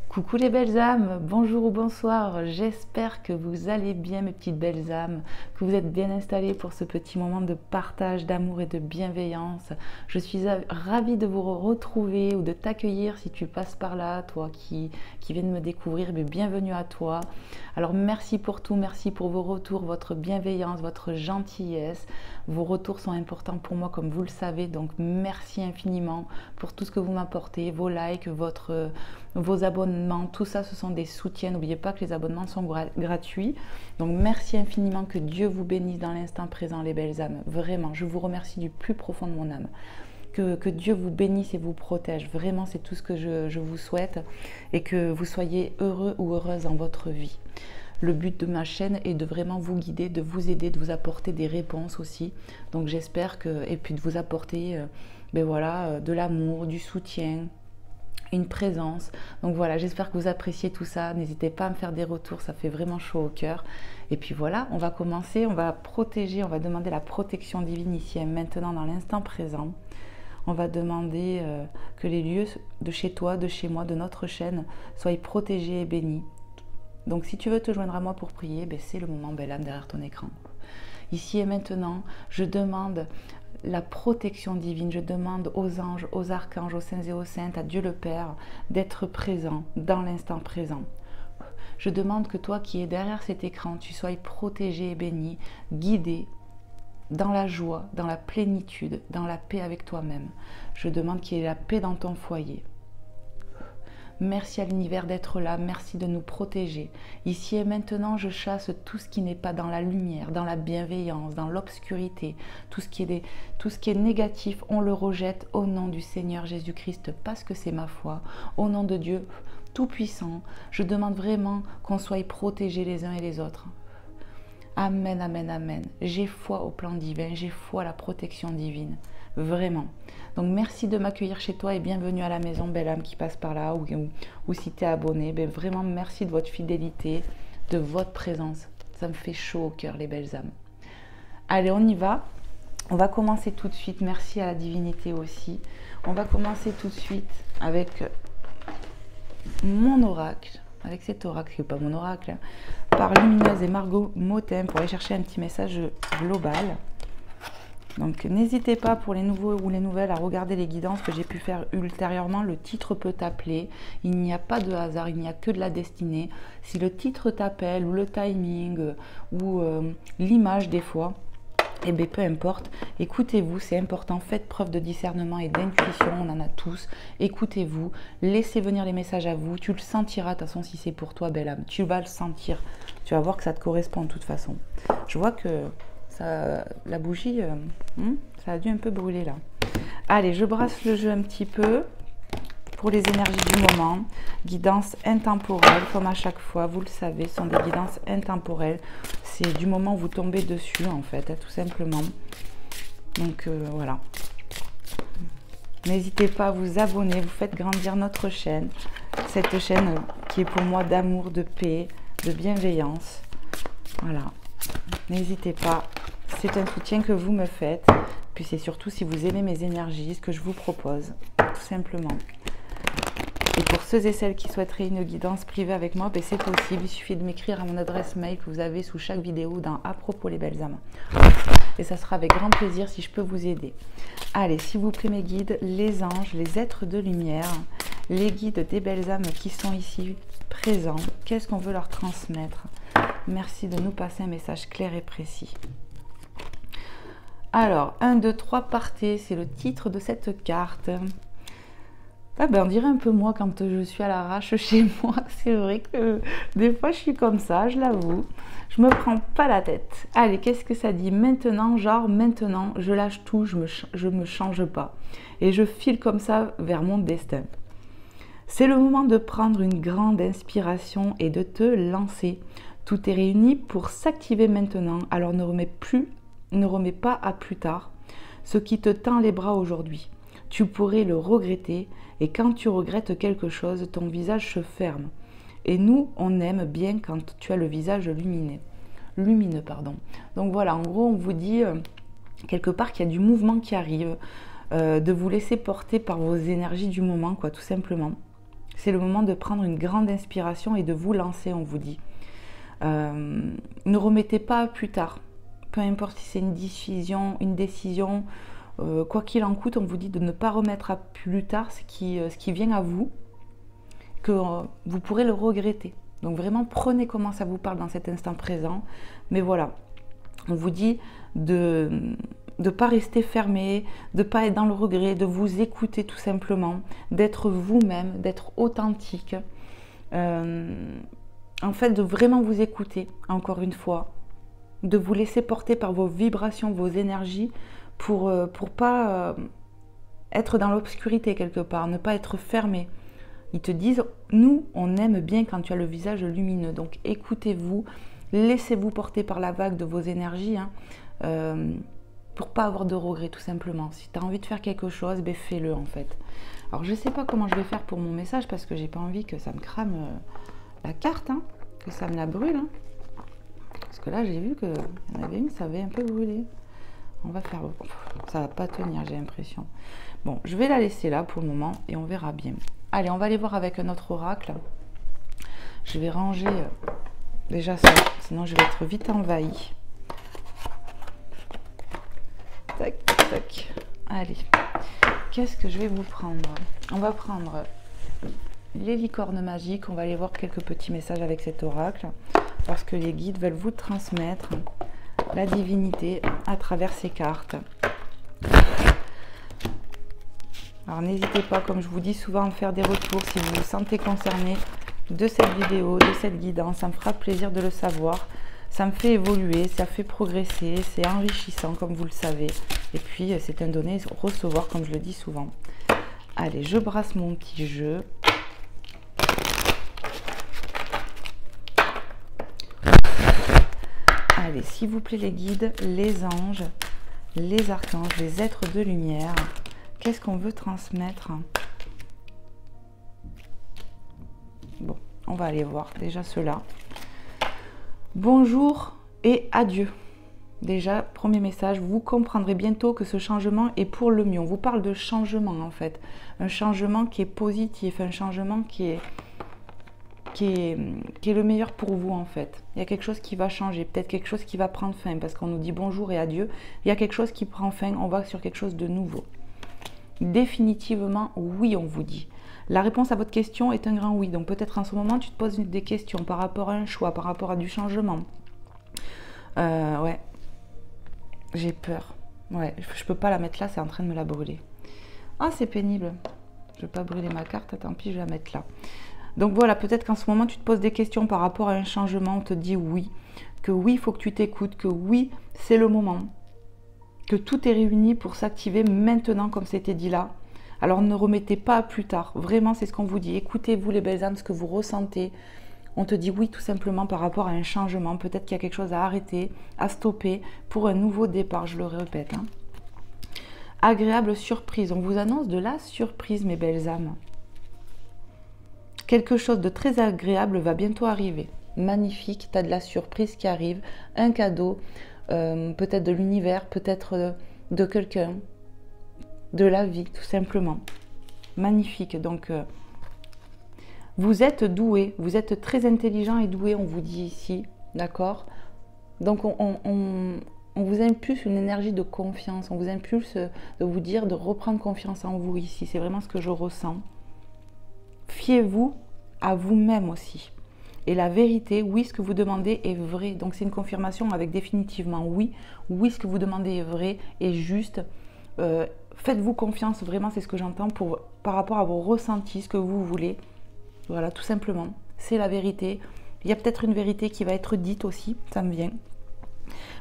Coucou les belles âmes, bonjour ou bonsoir, j'espère que vous allez bien mes petites belles âmes, que vous êtes bien installées pour ce petit moment de partage, d'amour et de bienveillance. Je suis ravie de vous retrouver ou de t'accueillir si tu passes par là, toi qui viens de me découvrir, mais bienvenue à toi. Alors merci pour tout, merci pour vos retours, votre bienveillance, votre gentillesse. Vos retours sont importants pour moi comme vous le savez, donc merci infiniment pour tout ce que vous m'apportez, vos likes, vos abonnements, tout ça ce sont des soutiens. N'oubliez pas que les abonnements sont gratuits. Donc merci infiniment, que Dieu vous bénisse dans l'instant présent les belles âmes. Vraiment, je vous remercie du plus profond de mon âme. Que Dieu vous bénisse et vous protège. Vraiment, c'est tout ce que je vous souhaite et que vous soyez heureux ou heureuse dans votre vie. Le but de ma chaîne est de vraiment vous guider, de vous aider, de vous apporter des réponses aussi. Donc j'espère que, et puis de vous apporter de l'amour, du soutien, une présence. Donc voilà, j'espère que vous appréciez tout ça. N'hésitez pas à me faire des retours, ça fait vraiment chaud au cœur. Et puis voilà, on va commencer, on va protéger, on va demander la protection divine ici et maintenant dans l'instant présent. On va demander que les lieux de chez toi, de chez moi, de notre chaîne soient protégés et bénis. Donc si tu veux te joindre à moi pour prier, c'est le moment, belle âme, derrière ton écran. Ici et maintenant, je demande la protection divine, je demande aux anges, aux archanges, aux saints et aux saintes, à Dieu le Père, d'être présent dans l'instant présent. Je demande que toi qui es derrière cet écran, tu sois protégé et béni, guidé dans la joie, dans la plénitude, dans la paix avec toi-même. Je demande qu'il y ait la paix dans ton foyer. Merci à l'univers d'être là, merci de nous protéger. Ici et maintenant, je chasse tout ce qui n'est pas dans la lumière, dans la bienveillance, dans l'obscurité. Tout ce qui est négatif, on le rejette au nom du Seigneur Jésus-Christ, parce que c'est ma foi. Au nom de Dieu Tout-Puissant, je demande vraiment qu'on soit protégés les uns et les autres. Amen, amen, amen. J'ai foi au plan divin, j'ai foi à la protection divine. Vraiment. Donc merci de m'accueillir chez toi et bienvenue à la maison, belle âme qui passe par là ou si tu es abonné. Vraiment merci de votre fidélité, de votre présence. Ça me fait chaud au cœur les belles âmes. Allez, on y va. On va commencer tout de suite. Merci à la divinité aussi. On va commencer tout de suite avec mon oracle. Avec cet oracle, qui n'est pas mon oracle, par Lumineuse et Margot Motin pour aller chercher un petit message global. Donc n'hésitez pas pour les nouveaux ou les nouvelles à regarder les guidances que j'ai pu faire ultérieurement. Le titre peut t'appeler, il n'y a pas de hasard, il n'y a que de la destinée. Si le titre t'appelle ou le timing ou l'image des fois, peu importe, écoutez-vous, c'est important, faites preuve de discernement et d'intuition, on en a tous, écoutez-vous, laissez venir les messages à vous, tu le sentiras de toute façon si c'est pour toi belle âme, tu vas le sentir, tu vas voir que ça te correspond de toute façon. Je vois que la bougie, ça a dû un peu brûler là. Allez, je brasse le jeu un petit peu pour les énergies du moment. Guidance intemporelle, comme à chaque fois, vous le savez, ce sont des guidances intemporelles. C'est du moment où vous tombez dessus, en fait, tout simplement. Donc, voilà. N'hésitez pas à vous abonner, vous faites grandir notre chaîne. Cette chaîne qui est pour moi d'amour, de paix, de bienveillance. Voilà. N'hésitez pas, c'est un soutien que vous me faites. Puis c'est surtout si vous aimez mes énergies, ce que je vous propose, tout simplement. Et pour ceux et celles qui souhaiteraient une guidance privée avec moi, c'est possible. Il suffit de m'écrire à mon adresse mail que vous avez sous chaque vidéo dans À propos les belles âmes. Et ça sera avec grand plaisir si je peux vous aider. Allez, s'il vous plaît mes guides, les anges, les êtres de lumière, les guides des belles âmes qui sont ici présents, qu'est-ce qu'on veut leur transmettre? Merci de nous passer un message clair et précis. Alors, 1, 2, 3, partez, c'est le titre de cette carte. On dirait un peu moi quand je suis à l'arrache chez moi. C'est vrai que des fois je suis comme ça, je l'avoue. Je me prends pas la tête. Allez, qu'est-ce que ça dit maintenant? Genre maintenant, je lâche tout, je me change pas. Et je file comme ça vers mon destin. C'est le moment de prendre une grande inspiration et de te lancer. Tout est réuni pour s'activer maintenant, alors ne remets pas à plus tard ce qui te tend les bras aujourd'hui. Tu pourrais le regretter et quand tu regrettes quelque chose, ton visage se ferme. Et nous, on aime bien quand tu as le visage lumineux. Donc voilà, en gros, on vous dit quelque part qu'il y a du mouvement qui arrive, de vous laisser porter par vos énergies du moment, quoi, tout simplement. C'est le moment de prendre une grande inspiration et de vous lancer, on vous dit. Ne remettez pas plus tard. Peu importe si c'est une décision, quoi qu'il en coûte, on vous dit de ne pas remettre à plus tard ce qui vient à vous, que vous pourrez le regretter. Donc vraiment, prenez comment ça vous parle dans cet instant présent. Mais voilà, on vous dit de ne pas rester fermé, de ne pas être dans le regret, de vous écouter tout simplement, d'être vous-même, d'être authentique. En fait, de vraiment vous écouter, encore une fois, de vous laisser porter par vos vibrations, vos énergies, pour pas être dans l'obscurité quelque part, ne pas être fermé. Ils te disent, nous, on aime bien quand tu as le visage lumineux. Donc, écoutez-vous, laissez-vous porter par la vague de vos énergies, pour pas avoir de regrets, tout simplement. Si tu as envie de faire quelque chose, ben fais-le, en fait. Alors, je ne sais pas comment je vais faire pour mon message, parce que j'ai pas envie que ça me crame la carte, que ça me la brûle. Parce que là, j'ai vu qu'il y en avait une, ça avait un peu brûlé. On va faire... Ça va pas tenir, j'ai l'impression. Bon, je vais la laisser là pour le moment et on verra bien. Allez, on va aller voir avec un autre oracle. Je vais ranger déjà ça, sinon je vais être vite envahie. Tac, tac. Allez, qu'est-ce que je vais vous prendre? On va prendre les licornes magiques. On va aller voir quelques petits messages avec cet oracle. Parce que les guides veulent vous transmettre la divinité à travers ces cartes. Alors n'hésitez pas, comme je vous dis souvent, à me faire des retours si vous vous sentez concerné de cette vidéo, de cette guidance. Ça me fera plaisir de le savoir. Ça me fait évoluer, ça fait progresser, c'est enrichissant comme vous le savez. Et puis c'est un donner-recevoir comme je le dis souvent. Allez, je brasse mon petit jeu. Allez, s'il vous plaît les guides, les anges, les archanges, les êtres de lumière, qu'est-ce qu'on veut transmettre? Bon, on va aller voir déjà cela. Bonjour et adieu. Déjà, premier message, vous comprendrez bientôt que ce changement est pour le mieux. On vous parle de changement en fait. Un changement qui est positif, un changement qui est le meilleur pour vous en fait. Il y a quelque chose qui va changer, peut-être quelque chose qui va prendre fin parce qu'on nous dit bonjour et adieu. Il y a quelque chose qui prend fin, on va sur quelque chose de nouveau. Définitivement, oui, on vous dit. La réponse à votre question est un grand oui. Donc peut-être en ce moment, tu te poses des questions par rapport à un choix, par rapport à du changement. Ouais, j'ai peur. Ouais, je peux pas la mettre là, c'est en train de me la brûler. Ah, c'est pénible. Je vais pas brûler ma carte, tant pis, je vais la mettre là. Donc voilà, peut-être qu'en ce moment, tu te poses des questions par rapport à un changement. On te dit oui, que oui, il faut que tu t'écoutes, que oui, c'est le moment. Que tout est réuni pour s'activer maintenant, comme c'était dit là. Alors ne remettez pas à plus tard. Vraiment, c'est ce qu'on vous dit. Écoutez-vous les belles âmes, ce que vous ressentez. On te dit oui, tout simplement par rapport à un changement. Peut-être qu'il y a quelque chose à arrêter, à stopper pour un nouveau départ, je le répète. Agréable surprise. On vous annonce de la surprise, mes belles âmes. Quelque chose de très agréable va bientôt arriver. Magnifique, tu as de la surprise qui arrive. Un cadeau, peut-être de l'univers, peut-être de quelqu'un, de la vie, tout simplement. Magnifique. Donc, vous êtes doué, vous êtes très intelligent et doué, on vous dit ici. D'accord? Donc, on vous impulse une énergie de confiance. On vous impulse de vous dire de reprendre confiance en vous ici. C'est vraiment ce que je ressens. Fiez-vous à vous-même aussi. Et la vérité, oui, ce que vous demandez est vrai. Donc c'est une confirmation avec définitivement oui. Oui, ce que vous demandez est vrai et juste. Faites-vous confiance, vraiment, c'est ce que j'entends par rapport à vos ressentis, ce que vous voulez. Voilà, tout simplement. C'est la vérité. Il y a peut-être une vérité qui va être dite aussi, ça me vient.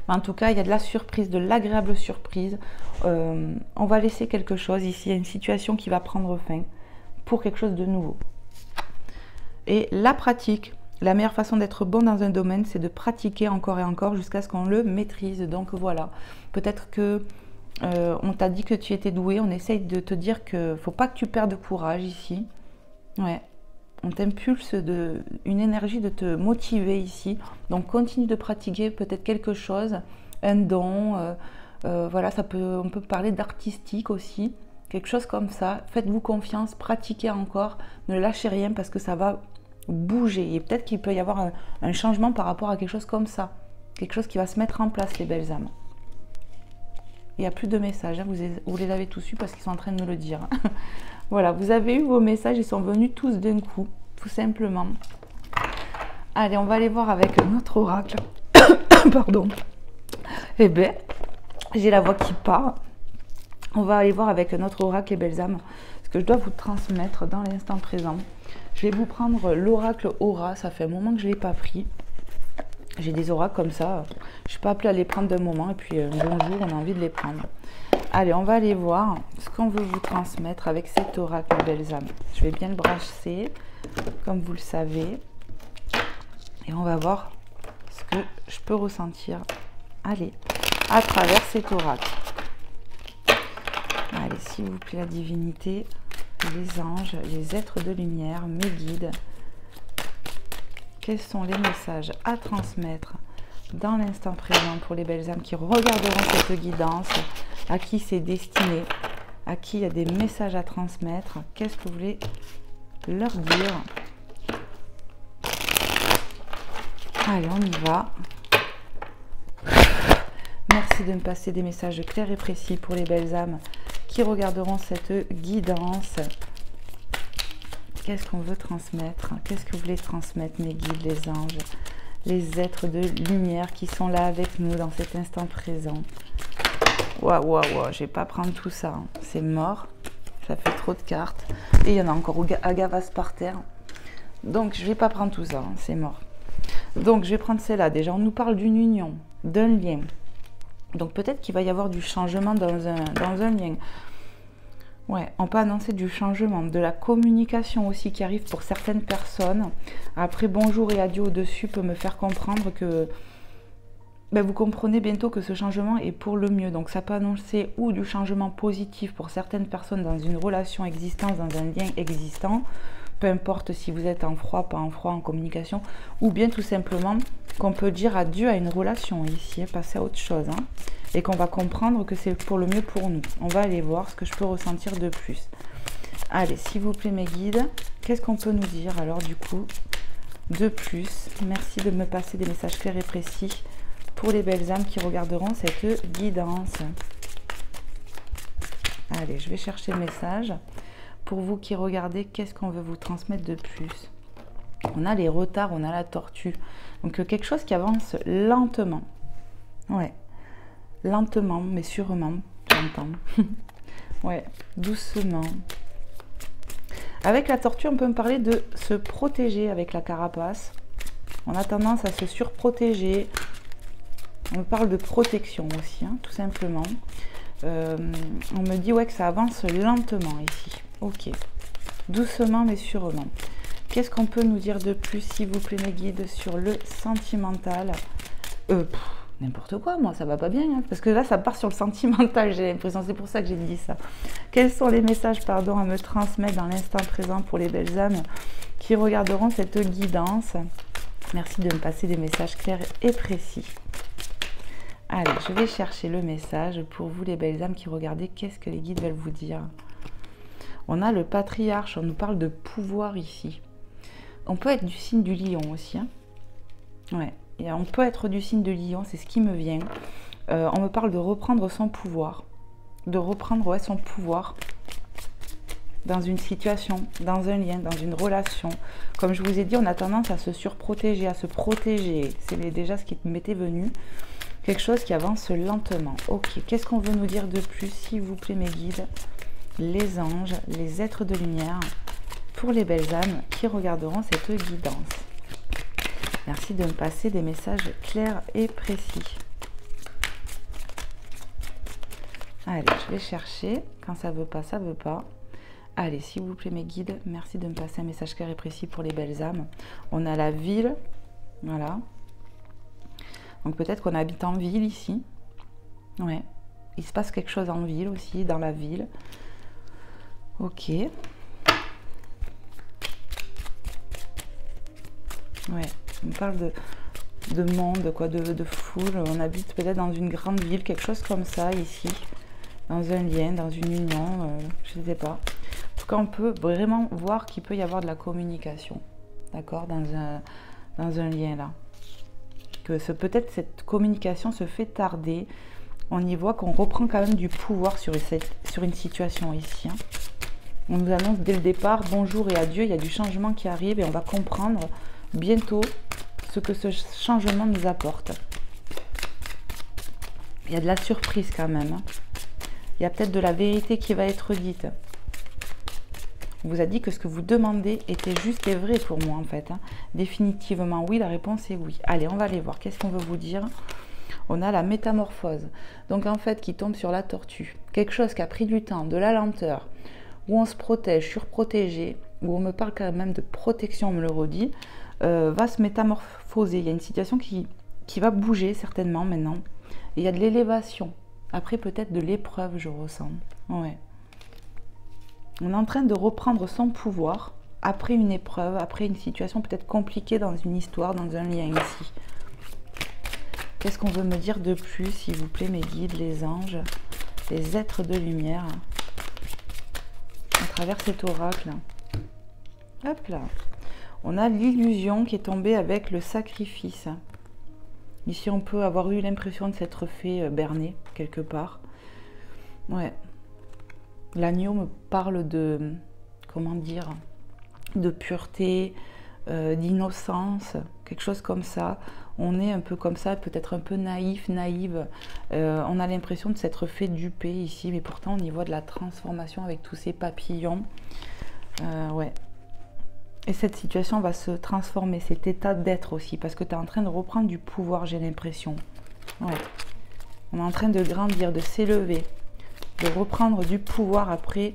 Mais en tout cas, il y a de la surprise, de l'agréable surprise. On va laisser quelque chose ici. Il y a une situation qui va prendre fin pour quelque chose de nouveau. Et la pratique, la meilleure façon d'être bon dans un domaine, c'est de pratiquer encore et encore jusqu'à ce qu'on le maîtrise. Donc voilà, peut-être que on t'a dit que tu étais doué, on essaye de te dire qu'il ne faut pas que tu perdes courage ici. Ouais, on t'impulse une énergie de te motiver ici. Donc continue de pratiquer peut-être quelque chose, un don. Voilà, on peut parler d'artistique aussi. quelque chose comme ça. Faites-vous confiance, pratiquez encore, ne lâchez rien parce que ça va bouger. Et peut-être qu'il peut y avoir un changement par rapport à quelque chose comme ça. Quelque chose qui va se mettre en place, les belles âmes. Il n'y a plus de messages, hein. Vous les avez tous eus parce qu'ils sont en train de me le dire. Voilà, vous avez eu vos messages, ils sont venus tous d'un coup, tout simplement. Allez, on va aller voir avec notre oracle. Pardon. Eh bien, j'ai la voix qui part. On va aller voir avec notre oracle, les belles âmes, ce que je dois vous transmettre dans l'instant présent. Je vais vous prendre l'oracle Aura, ça fait un moment que je ne l'ai pas pris. J'ai des oracles comme ça, je ne suis pas appelée à les prendre d'un moment, et puis un bon jour, on a envie de les prendre. Allez, on va aller voir ce qu'on veut vous transmettre avec cet oracle, les belles âmes. Je vais bien le brasser, comme vous le savez. Et on va voir ce que je peux ressentir. Allez, à travers cet oracle. Allez, s'il vous plaît, la divinité, les anges, les êtres de lumière, mes guides. Quels sont les messages à transmettre dans l'instant présent pour les belles âmes qui regarderont cette guidance, à qui c'est destiné, à qui il y a des messages à transmettre. Qu'est-ce que vous voulez leur dire? Allez, on y va. Merci de me passer des messages clairs et précis pour les belles âmes qui regarderont cette guidance. Qu'est-ce qu'on veut transmettre? Qu'est-ce que vous voulez transmettre, mes guides, les anges, les êtres de lumière qui sont là avec nous dans cet instant présent? Waouh, waouh, waouh, je vais pas prendre tout ça, hein. C'est mort. Ça fait trop de cartes. Et il y en a encore à Gavas par terre. Donc, je vais pas prendre tout ça, hein. C'est mort. Donc, je vais prendre celle-là. Déjà, on nous parle d'une union, d'un lien. Donc, peut-être qu'il va y avoir du changement dans un lien. Ouais, on peut annoncer du changement, de la communication aussi qui arrive pour certaines personnes. Après, bonjour et adieu au-dessus peut me faire comprendre que vous comprenez bientôt que ce changement est pour le mieux. Donc, ça peut annoncer ou du changement positif pour certaines personnes dans une relation existante, dans un lien existant. Peu importe si vous êtes en froid, pas en froid, en communication. Ou bien tout simplement qu'on peut dire adieu à une relation ici, passer à autre chose. Hein, et qu'on va comprendre que c'est pour le mieux pour nous. On va aller voir ce que je peux ressentir de plus. Allez, s'il vous plaît mes guides, qu'est-ce qu'on peut nous dire alors du coup de plus? Merci de me passer des messages clairs et précis pour les belles âmes qui regarderont cette guidance. Allez, je vais chercher le message. Pour vous qui regardez, qu'est-ce qu'on veut vous transmettre de plus? On a les retards, on a la tortue. Donc quelque chose qui avance lentement. Ouais. Lentement, mais sûrement, j'entends. Ouais, doucement. Avec la tortue, on peut me parler de se protéger avec la carapace. On a tendance à se surprotéger. On me parle de protection aussi, hein, tout simplement. On me dit ouais, que ça avance lentement ici. Ok. Doucement, mais sûrement. Qu'est-ce qu'on peut nous dire de plus, s'il vous plaît, mes guides, sur le sentimental? N'importe quoi, moi, ça va pas bien, hein, parce que là, ça part sur le sentimental, j'ai l'impression, c'est pour ça que j'ai dit ça. Quels sont les messages, pardon, à me transmettre dans l'instant présent pour les belles âmes qui regarderont cette guidance? Merci de me passer des messages clairs et précis. Allez, je vais chercher le message pour vous, les belles âmes qui regardez, qu'est-ce que les guides veulent vous dire? On a le patriarche, on nous parle de pouvoir ici. On peut être du signe du lion aussi, hein. Ouais. Et on peut être du signe de lion, c'est ce qui me vient. On me parle de reprendre son pouvoir. De reprendre son pouvoir dans une situation, dans un lien, dans une relation. Comme je vous ai dit, on a tendance à se surprotéger, à se protéger. C'est déjà ce qui m'était venu. Quelque chose qui avance lentement. Ok, qu'est-ce qu'on veut nous dire de plus, s'il vous plaît, mes guides? Les anges, les êtres de lumière, pour les belles âmes qui regarderont cette guidance. Merci de me passer des messages clairs et précis. Allez, je vais chercher. Quand ça veut pas, ça veut pas. Allez, s'il vous plaît, mes guides, merci de me passer un message clair et précis pour les belles âmes. On a la ville. Voilà. Donc peut-être qu'on habite en ville ici. Ouais. Il se passe quelque chose en ville aussi, dans la ville. Ok. Ouais. On parle de monde, quoi, de foule. On habite peut-être dans une grande ville, quelque chose comme ça ici. dans un lien, dans une union, je ne sais pas. En tout cas, on peut vraiment voir qu'il peut y avoir de la communication, d'accord, dans un lien là. Que peut-être cette communication se fait tarder. On y voit qu'on reprend quand même du pouvoir sur une situation ici. Hein. On nous annonce dès le départ, bonjour et adieu, il y a du changement qui arrive et on va comprendre bientôt ce que ce changement nous apporte. Il y a de la surprise quand même. Hein. Il y a peut-être de la vérité qui va être dite. On vous a dit que ce que vous demandez était juste et vrai pour moi en fait. Hein. Définitivement oui, la réponse est oui. Allez, on va aller voir. Qu'est-ce qu'on veut vous dire? On a la métamorphose. Donc en fait, qui tombe sur la tortue. Quelque chose qui a pris du temps, de la lenteur, où on se protège, surprotégé, où on me parle quand même de protection, on me le redit, va se métamorphoser. Il y a une situation qui va bouger certainement maintenant. Et il y a de l'élévation. Après peut-être de l'épreuve, je ressens. Ouais. On est en train de reprendre son pouvoir après une épreuve, après une situation peut-être compliquée dans une histoire, dans un lien ici. Qu'est-ce qu'on veut me dire de plus, s'il vous plaît, mes guides, les anges, les êtres de lumière, à travers cet oracle? Hop là. On a l'illusion qui est tombée avec le sacrifice. Ici, on peut avoir eu l'impression de s'être fait berner quelque part. Ouais. L'agneau me parle de, comment dire, de pureté, d'innocence, quelque chose comme ça. On est un peu comme ça, peut-être un peu naïf, naïve. On a l'impression de s'être fait duper ici, mais pourtant on y voit de la transformation avec tous ces papillons. Ouais. Et cette situation va se transformer, cet état d'être aussi, parce que tu es en train de reprendre du pouvoir, j'ai l'impression. Ouais. On est en train de grandir, de s'élever, de reprendre du pouvoir après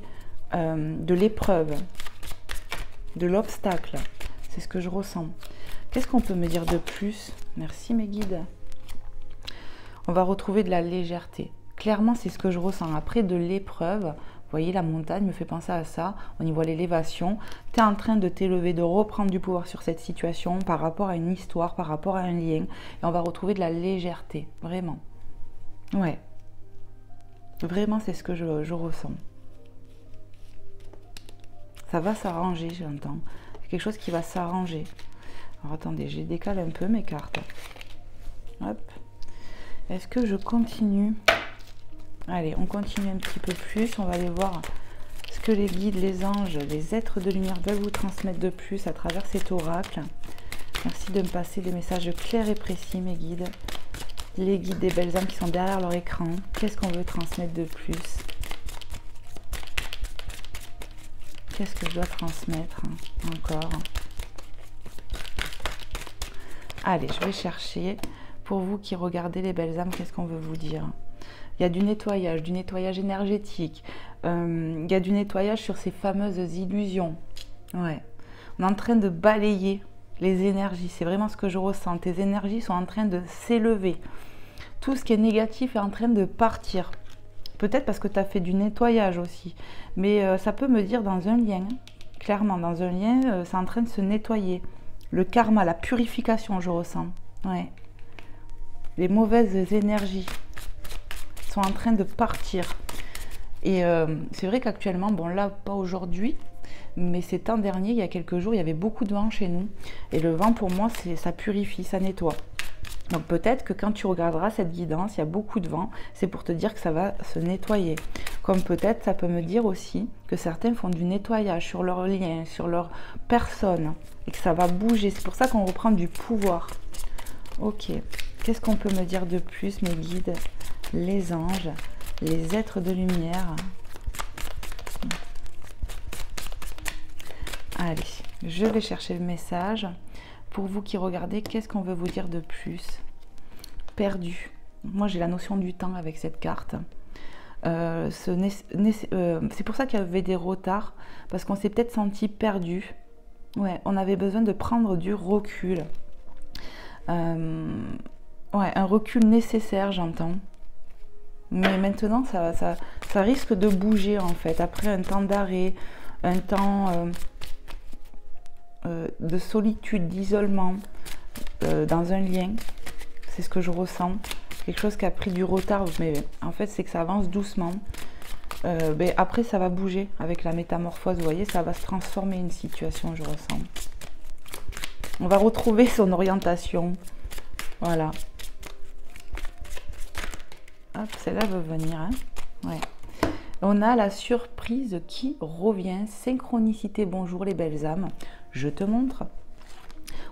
de l'épreuve, de l'obstacle. C'est ce que je ressens. Qu'est-ce qu'on peut me dire de plus? Merci mes guides. On va retrouver de la légèreté. Clairement, c'est ce que je ressens. Après de l'épreuve, vous voyez, la montagne me fait penser à ça. On y voit l'élévation. Tu es en train de t'élever, de reprendre du pouvoir sur cette situation par rapport à une histoire, par rapport à un lien. Et on va retrouver de la légèreté. Vraiment. Ouais. Vraiment, c'est ce que je ressens. Ça va s'arranger, j'entends. C'est quelque chose qui va s'arranger. Alors, attendez, je décale un peu mes cartes. Hop. Est-ce que je continue? Allez, on continue un petit peu plus. On va aller voir ce que les guides, les anges, les êtres de lumière veulent vous transmettre de plus à travers cet oracle. Merci de me passer des messages clairs et précis, mes guides. Les guides des belles âmes qui sont derrière leur écran. Qu'est-ce qu'on veut transmettre de plus? Qu'est-ce que je dois transmettre encore? Allez, je vais chercher. Pour vous qui regardez les belles âmes, qu'est-ce qu'on veut vous dire? Il y a du nettoyage énergétique. Il y a du nettoyage sur ces fameuses illusions. Ouais. On est en train de balayer les énergies. C'est vraiment ce que je ressens. Tes énergies sont en train de s'élever. Tout ce qui est négatif est en train de partir. Peut-être parce que tu as fait du nettoyage aussi. Mais ça peut me dire dans un lien. Clairement, dans un lien, c'est en train de se nettoyer. Le karma, la purification, je ressens. Ouais. Les mauvaises énergies sont en train de partir. Et c'est vrai qu'actuellement, bon là, pas aujourd'hui, mais ces temps derniers, il y a quelques jours, il y avait beaucoup de vent chez nous. Et le vent, pour moi, ça purifie, ça nettoie. Donc peut-être que quand tu regarderas cette guidance, il y a beaucoup de vent, c'est pour te dire que ça va se nettoyer. Comme peut-être, ça peut me dire aussi que certains font du nettoyage sur leurs liens, sur leur personne, et que ça va bouger. C'est pour ça qu'on reprend du pouvoir. Ok. Qu'est-ce qu'on peut me dire de plus, mes guides, les anges, les êtres de lumière? Allez, je vais chercher le message. Pour vous qui regardez, qu'est-ce qu'on veut vous dire de plus? Perdu. Moi, j'ai la notion du temps avec cette carte. C'est pour ça qu'il y avait des retards, parce qu'on s'est peut-être senti perdu. Ouais, on avait besoin de prendre du recul. Ouais, un recul nécessaire, j'entends. Mais maintenant, ça risque de bouger, en fait. Après un temps d'arrêt, un temps de solitude, d'isolement, dans un lien. C'est ce que je ressens. Quelque chose qui a pris du retard, mais en fait, c'est que ça avance doucement. Ben, après, ça va bouger avec la métamorphose. Vous voyez, ça va se transformer une situation, je ressens. On va retrouver son orientation. Voilà. Hop, celle-là veut venir. Hein, ouais. On a la surprise qui revient. Synchronicité, bonjour les belles âmes. Je te montre.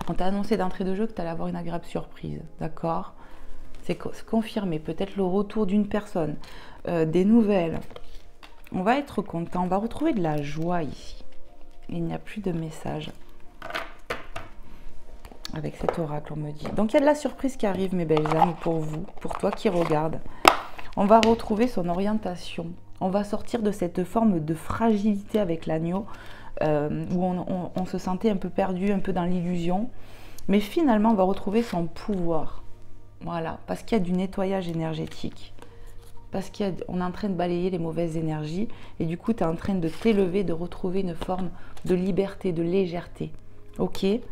On t'a annoncé d'entrée de jeu que tu allais avoir une agréable surprise. D'accord? C'est confirmé. Peut-être le retour d'une personne. Des nouvelles. On va être content. On va retrouver de la joie ici. Il n'y a plus de message. Avec cet oracle, on me dit. Donc, il y a de la surprise qui arrive, mes belles âmes, pour vous, pour toi qui regarde. On va retrouver son orientation. On va sortir de cette forme de fragilité avec l'agneau, où on se sentait un peu perdu, un peu dans l'illusion. Mais finalement, on va retrouver son pouvoir. Voilà, parce qu'il y a du nettoyage énergétique. Parce qu'on est en train de balayer les mauvaises énergies. Et du coup, tu es en train de t'élever, de retrouver une forme de liberté, de légèreté. Ok? Et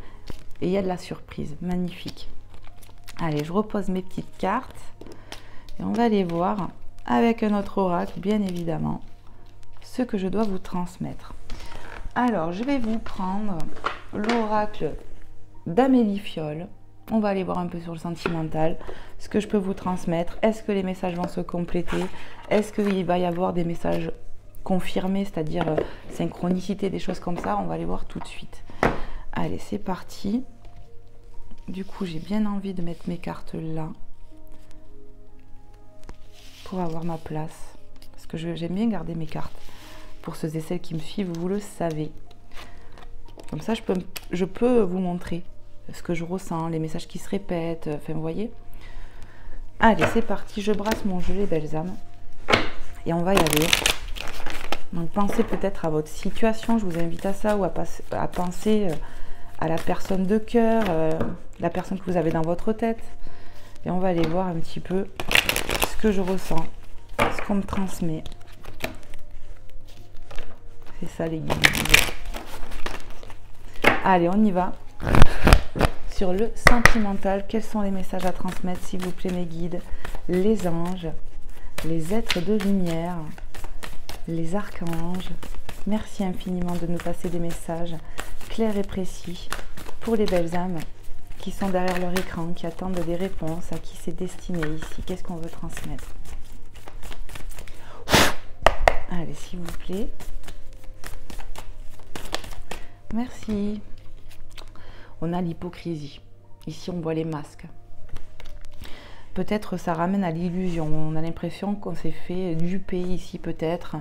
il y a de la surprise. Magnifique. Allez, je repose mes petites cartes. Et on va aller voir avec un autre oracle, bien évidemment, ce que je dois vous transmettre. Alors, je vais vous prendre l'oracle d'Amélie Fiole. On va aller voir un peu sur le sentimental, ce que je peux vous transmettre. Est-ce que les messages vont se compléter? Est-ce qu'il va y avoir des messages confirmés, c'est-à-dire synchronicité, des choses comme ça? On va aller voir tout de suite. Allez, c'est parti. Du coup, j'ai bien envie de mettre mes cartes là pour avoir ma place. Parce que j'aime bien garder mes cartes. Pour ceux et celles qui me suivent, vous le savez. Comme ça, je peux vous montrer ce que je ressens, les messages qui se répètent, enfin vous voyez. Allez, c'est parti, je brasse mon jeu, les belles âmes. Et on va y aller. Donc pensez peut-être à votre situation, je vous invite à ça, ou à penser à la personne de cœur, la personne que vous avez dans votre tête. Et on va aller voir un petit peu ce que je ressens, ce qu'on me transmet. C'est ça les guides. Allez, on y va. Sur le sentimental, quels sont les messages à transmettre, s'il vous plaît, mes guides? Les anges, les êtres de lumière, les archanges. Merci infiniment de nous passer des messages clairs et précis pour les belles âmes qui sont derrière leur écran, qui attendent des réponses, à qui c'est destiné ici. Qu'est-ce qu'on veut transmettre? Allez, s'il vous plaît. Merci. On a l'hypocrisie. Ici, on voit les masques. Peut-être ça ramène à l'illusion. On a l'impression qu'on s'est fait duper ici, peut-être.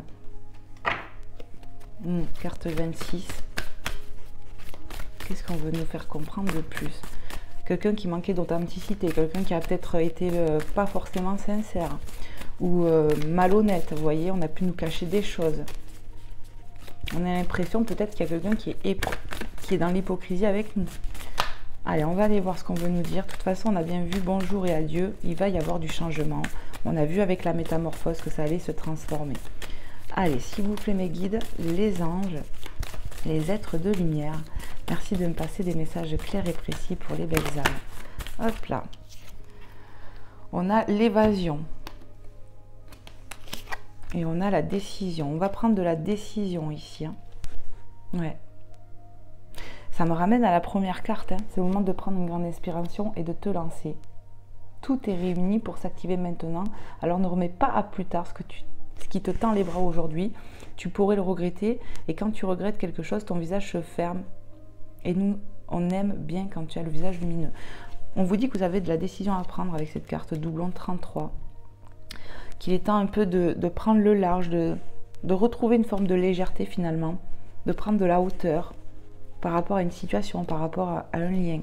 Carte 26. Qu'est-ce qu'on veut nous faire comprendre de plus? Quelqu'un qui manquait d'authenticité. Quelqu'un qui a peut-être été pas forcément sincère. Ou malhonnête. Vous voyez, on a pu nous cacher des choses. On a l'impression peut-être qu'il y a quelqu'un qui est dans l'hypocrisie avec nous. Allez, on va aller voir ce qu'on veut nous dire. De toute façon, on a bien vu bonjour et adieu. Il va y avoir du changement. On a vu avec la métamorphose que ça allait se transformer. Allez, s'il vous plaît, mes guides, les anges, les êtres de lumière. Merci de me passer des messages clairs et précis pour les belles âmes. Hop là. On a l'évasion. Et on a la décision. On va prendre de la décision ici. Hein. Ouais. Ça me ramène à la première carte. Hein. C'est le moment de prendre une grande inspiration et de te lancer. Tout est réuni pour s'activer maintenant. Alors ne remets pas à plus tard ce qui te tend les bras aujourd'hui. Tu pourrais le regretter. Et quand tu regrettes quelque chose, ton visage se ferme. Et nous, on aime bien quand tu as le visage lumineux. On vous dit que vous avez de la décision à prendre avec cette carte doublon 33. Qu'il est temps un peu de prendre le large, de retrouver une forme de légèreté finalement, de prendre de la hauteur par rapport à une situation, par rapport à un lien.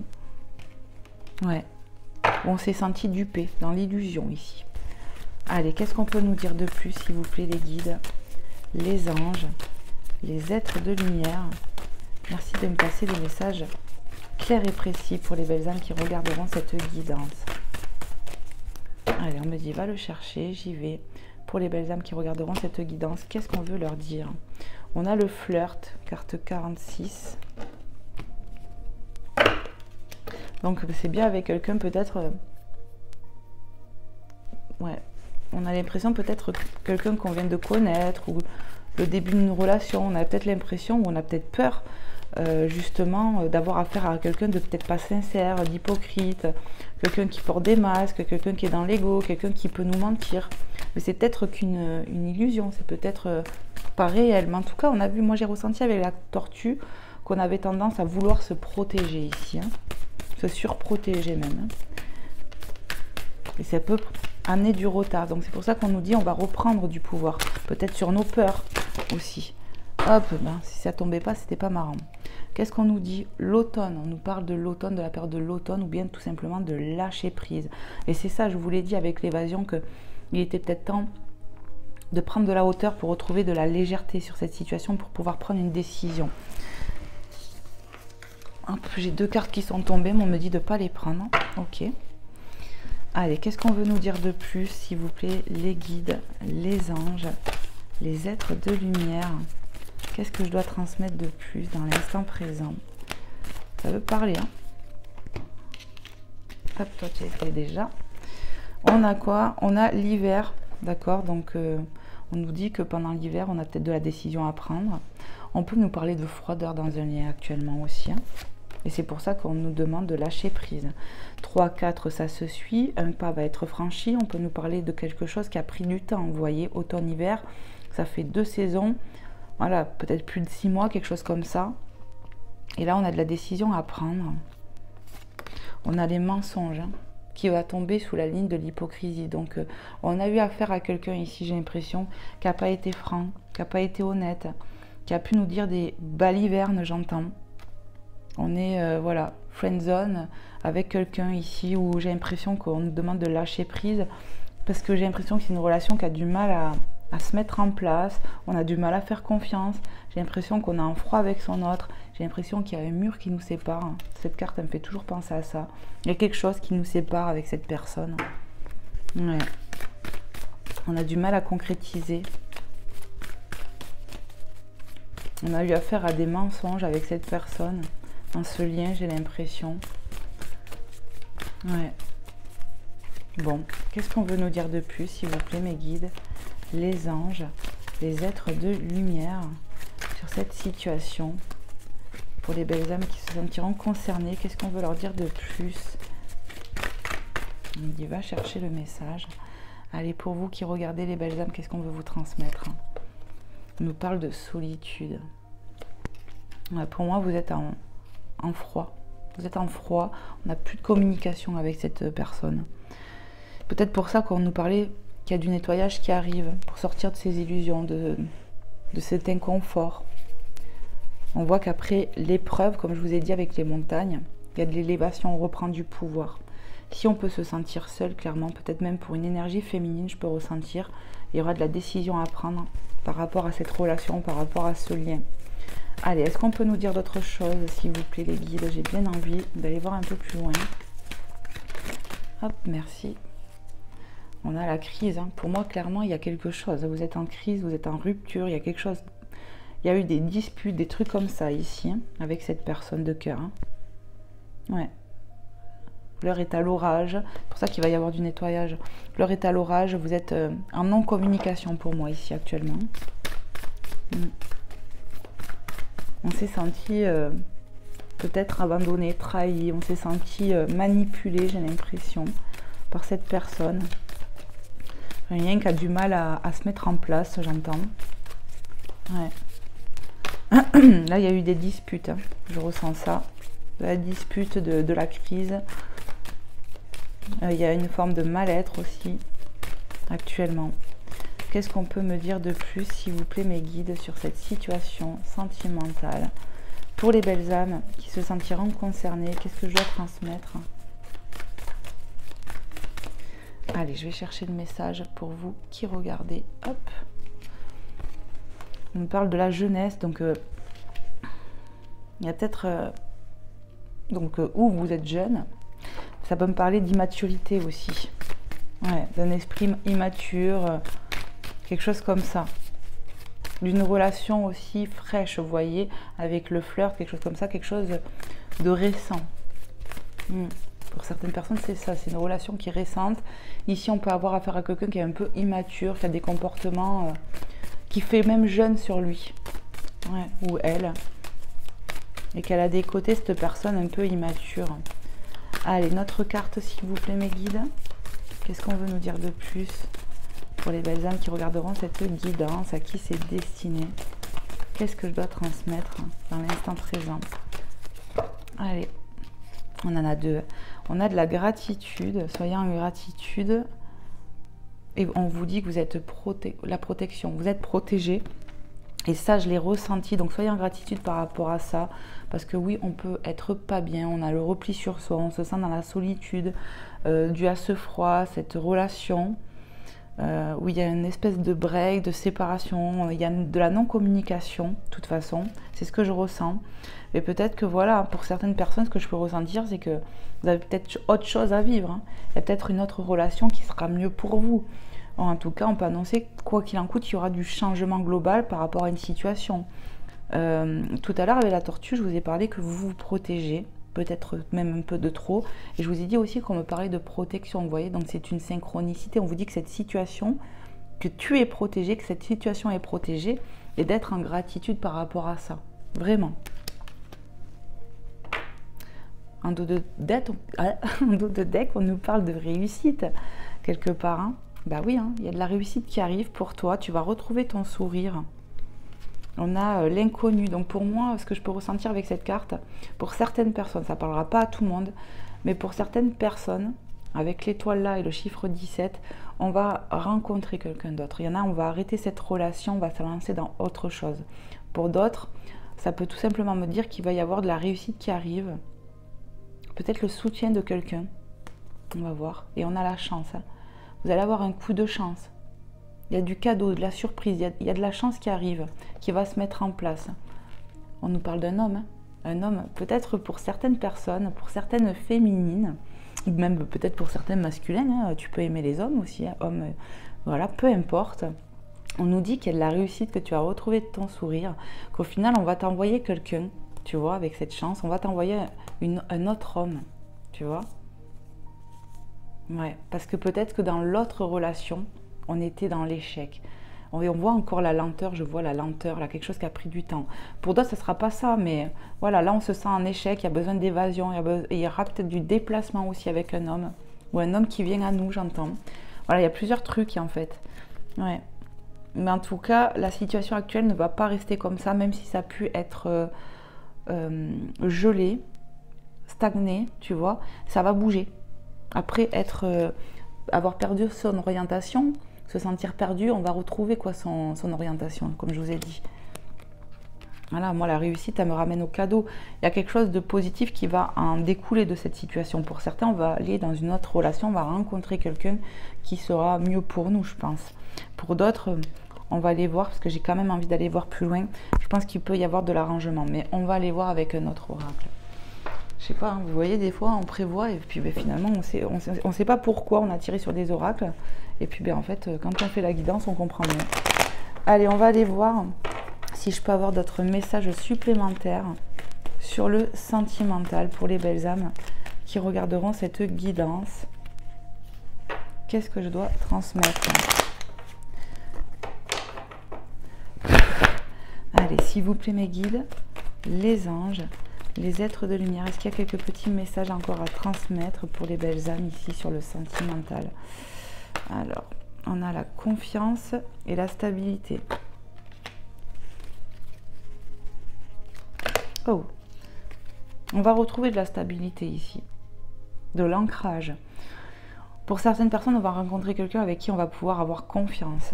Ouais. On s'est senti dupé dans l'illusion ici. Allez, qu'est-ce qu'on peut nous dire de plus, s'il vous plaît, les guides, les anges, les êtres de lumière. Merci de me passer des messages clairs et précis pour les belles âmes qui regarderont cette guidance. Allez, on me dit, va le chercher, j'y vais. Pour les belles âmes qui regarderont cette guidance, qu'est-ce qu'on veut leur dire? On a le flirt, carte 46. Donc, c'est bien avec quelqu'un peut-être... ouais, on a l'impression peut-être quelqu'un qu'on vient de connaître ou le début d'une relation. On a peut-être l'impression ou on a peut-être peur justement d'avoir affaire à quelqu'un de peut-être pas sincère, d'hypocrite, quelqu'un qui porte des masques, quelqu'un qui est dans l'ego, quelqu'un qui peut nous mentir. Mais c'est peut-être qu'une illusion, c'est peut-être pas réel. Mais en tout cas, on a vu, moi j'ai ressenti avec la tortue qu'on avait tendance à vouloir se protéger ici, hein, se surprotéger même. Hein. Et ça peut amener du retard. Donc c'est pour ça qu'on nous dit on va reprendre du pouvoir. Peut-être sur nos peurs aussi. Hop, ben, si ça tombait pas, c'était pas marrant. Qu'est-ce qu'on nous dit? L'automne. On nous parle de l'automne, de la période de l'automne, ou bien tout simplement de lâcher prise. Et c'est ça, je vous l'ai dit avec l'évasion, qu'il était peut-être temps de prendre de la hauteur pour retrouver de la légèreté sur cette situation, pour pouvoir prendre une décision. J'ai 2 cartes qui sont tombées, mais on me dit de ne pas les prendre. Ok. Allez, qu'est-ce qu'on veut nous dire de plus, s'il vous plaît? Les guides, les anges, les êtres de lumière. Qu'est-ce que je dois transmettre de plus dans l'instant présent? Ça veut parler, hein? Hop, toi tu es fait déjà. On a quoi? On a l'hiver, d'accord? Donc, on nous dit que pendant l'hiver, on a peut-être de la décision à prendre. On peut nous parler de froideur dans un lien actuellement aussi, hein? Et c'est pour ça qu'on nous demande de lâcher prise. 3, 4, ça se suit. Un pas va être franchi. On peut nous parler de quelque chose qui a pris du temps. Vous voyez, automne-hiver, ça fait 2 saisons. Voilà, peut-être plus de 6 mois, quelque chose comme ça. Et là, on a de la décision à prendre. On a les mensonges, hein, qui va tomber sous la ligne de l'hypocrisie. Donc, on a eu affaire à quelqu'un ici, j'ai l'impression, qui n'a pas été franc, qui n'a pas été honnête, qui a pu nous dire des balivernes, j'entends. On est, voilà, friendzone avec quelqu'un ici où j'ai l'impression qu'on nous demande de lâcher prise parce que j'ai l'impression que c'est une relation qui a du mal à se mettre en place, on a du mal à faire confiance, j'ai l'impression qu'on a un froid avec son autre, j'ai l'impression qu'il y a un mur qui nous sépare. Cette carte, elle me fait toujours penser à ça. Il y a quelque chose qui nous sépare avec cette personne. Ouais. On a du mal à concrétiser. On a eu affaire à des mensonges avec cette personne. Dans ce lien, j'ai l'impression. Ouais. Bon, qu'est-ce qu'on veut nous dire de plus, s'il vous plaît, mes guides, les anges, les êtres de lumière, sur cette situation, pour les belles âmes qui se sentiront concernées, qu'est-ce qu'on veut leur dire de plus? On dit, va chercher le message. Allez, pour vous qui regardez les belles âmes, qu'est-ce qu'on veut vous transmettre? On nous parle de solitude. Ouais, pour moi, vous êtes en froid. Vous êtes en froid, on n'a plus de communication avec cette personne. Peut-être pour ça qu'on nous parlait qu'il y a du nettoyage qui arrive, pour sortir de ces illusions, de cet inconfort. On voit qu'après l'épreuve, comme je vous ai dit avec les montagnes, il y a de l'élévation, on reprend du pouvoir. Si on peut se sentir seul, clairement, peut-être même pour une énergie féminine, je peux ressentir, il y aura de la décision à prendre par rapport à cette relation, par rapport à ce lien. Allez, est-ce qu'on peut nous dire d'autres choses, s'il vous plaît, les guides? J'ai bien envie d'aller voir un peu plus loin. Hop, merci. On a la crise. Hein. Pour moi, clairement, il y a quelque chose. Vous êtes en crise, vous êtes en rupture, il y a quelque chose. Il y a eu des disputes, des trucs comme ça ici, hein, avec cette personne de cœur. Hein. Ouais. L'heure est à l'orage. C'est pour ça qu'il va y avoir du nettoyage. L'heure est à l'orage. Vous êtes en non-communication pour moi ici actuellement. On s'est senti peut-être abandonné, trahi. On s'est senti manipulé, j'ai l'impression, par cette personne. Rien qui a du mal à se mettre en place, j'entends. Ouais. Là, il y a eu des disputes. Hein. Je ressens ça. La dispute de la crise. Il y a une forme de mal-être aussi, actuellement. Qu'est-ce qu'on peut me dire de plus, s'il vous plaît, mes guides, sur cette situation sentimentale? Pour les belles âmes qui se sentiront concernées, qu'est-ce que je dois transmettre? Allez, je vais chercher le message pour vous qui regardez. Hop. On nous parle de la jeunesse, donc il y a peut-être où vous êtes jeune. Ça peut me parler d'immaturité aussi. Ouais, d'un esprit immature, quelque chose comme ça. D'une relation aussi fraîche, vous voyez, avec le flirt, quelque chose comme ça, quelque chose de récent. Pour certaines personnes, c'est ça, c'est une relation qui est récente. Ici, on peut avoir affaire à quelqu'un qui est un peu immature, qui a des comportements qui fait même jeune sur lui, ouais, ou elle, et qu'elle a des côtés, cette personne un peu immature. Allez, notre carte, s'il vous plaît, mes guides. Qu'est-ce qu'on veut nous dire de plus pour les belles âmes qui regarderont cette guidance, à qui c'est destiné? Qu'est-ce que je dois transmettre dans l'instant présent? Allez, on en a deux. On a de la gratitude, soyez en gratitude. Et on vous dit que vous êtes la protection, vous êtes protégé. Et ça, je l'ai ressenti. Donc, soyez en gratitude par rapport à ça. Parce que oui, on peut être pas bien. On a le repli sur soi. On se sent dans la solitude dû à ce froid, cette relation. Où il y a une espèce de break, de séparation. Il y a de la non-communication, de toute façon. C'est ce que je ressens. Et peut-être que voilà, pour certaines personnes, ce que je peux ressentir, c'est que vous avez peut-être autre chose à vivre. Hein. Il y a peut-être une autre relation qui sera mieux pour vous. En tout cas, on peut annoncer, quoi qu'il en coûte, il y aura du changement global par rapport à une situation. Tout à l'heure, avec la tortue, je vous ai parlé que vous vous protégez, peut-être même un peu de trop. Et je vous ai dit aussi qu'on me parlait de protection, vous voyez. Donc c'est une synchronicité. On vous dit que cette situation, que tu es protégé, que cette situation est protégée, et d'être en gratitude par rapport à ça. Vraiment. En dos de deck, on nous parle de réussite, quelque part. Hein. Bah oui, hein, il y a de la réussite qui arrive pour toi. Tu vas retrouver ton sourire. On a l'inconnu. Donc pour moi, ce que je peux ressentir avec cette carte, pour certaines personnes, ça ne parlera pas à tout le monde, mais pour certaines personnes, avec l'étoile là et le chiffre 17, on va rencontrer quelqu'un d'autre. Il y en a, on va arrêter cette relation, on va se lancer dans autre chose. Pour d'autres, ça peut tout simplement me dire qu'il va y avoir de la réussite qui arrive. Peut-être le soutien de quelqu'un. On va voir. Et on a la chance. Hein. Vous allez avoir un coup de chance. Il y a du cadeau, de la surprise, il y a de la chance qui arrive, qui va se mettre en place. On nous parle d'un homme. Hein. Un homme, peut-être pour certaines personnes, pour certaines féminines, ou même peut-être pour certains masculins, hein, tu peux aimer les hommes aussi, hein, hommes, voilà, peu importe. On nous dit qu'il y a de la réussite, que tu as retrouvé ton sourire, qu'au final, on va t'envoyer quelqu'un, tu vois, avec cette chance, on va t'envoyer un autre homme, tu vois. Ouais, parce que peut-être que dans l'autre relation, on était dans l'échec. On voit encore la lenteur, je vois la lenteur, là, quelque chose qui a pris du temps. Pour d'autres, ce ne sera pas ça, mais voilà, là, on se sent en échec, il y a besoin d'évasion, il y aura peut-être du déplacement aussi avec un homme, ou un homme qui vient à nous, j'entends. Voilà, il y a plusieurs trucs, en fait. Ouais. Mais en tout cas, la situation actuelle ne va pas rester comme ça, même si ça a pu être gelé, stagné, tu vois, ça va bouger. Après avoir perdu son orientation, se sentir perdu, on va retrouver quoi son orientation, comme je vous ai dit. Voilà, moi la réussite, elle me ramène au cadeau. Il y a quelque chose de positif qui va en découler de cette situation. Pour certains, on va aller dans une autre relation, on va rencontrer quelqu'un qui sera mieux pour nous, je pense. Pour d'autres, on va aller voir, parce que j'ai quand même envie d'aller voir plus loin. Je pense qu'il peut y avoir de l'arrangement, mais on va aller voir avec un autre oracle. Je sais pas, hein, vous voyez, des fois on prévoit et puis ben, finalement on sait pas pourquoi on a tiré sur des oracles. Et puis ben, en fait, quand on fait la guidance, on comprend mieux. Allez, on va aller voir si je peux avoir d'autres messages supplémentaires sur le sentimental pour les belles âmes qui regarderont cette guidance. Qu'est-ce que je dois transmettre? Allez, s'il vous plaît mes guides, les anges, les êtres de lumière, est-ce qu'il y a quelques petits messages encore à transmettre pour les belles âmes ici sur le sentimental? Alors, on a la confiance et la stabilité. Oh, on va retrouver de la stabilité ici, de l'ancrage. Pour certaines personnes, on va rencontrer quelqu'un avec qui on va pouvoir avoir confiance.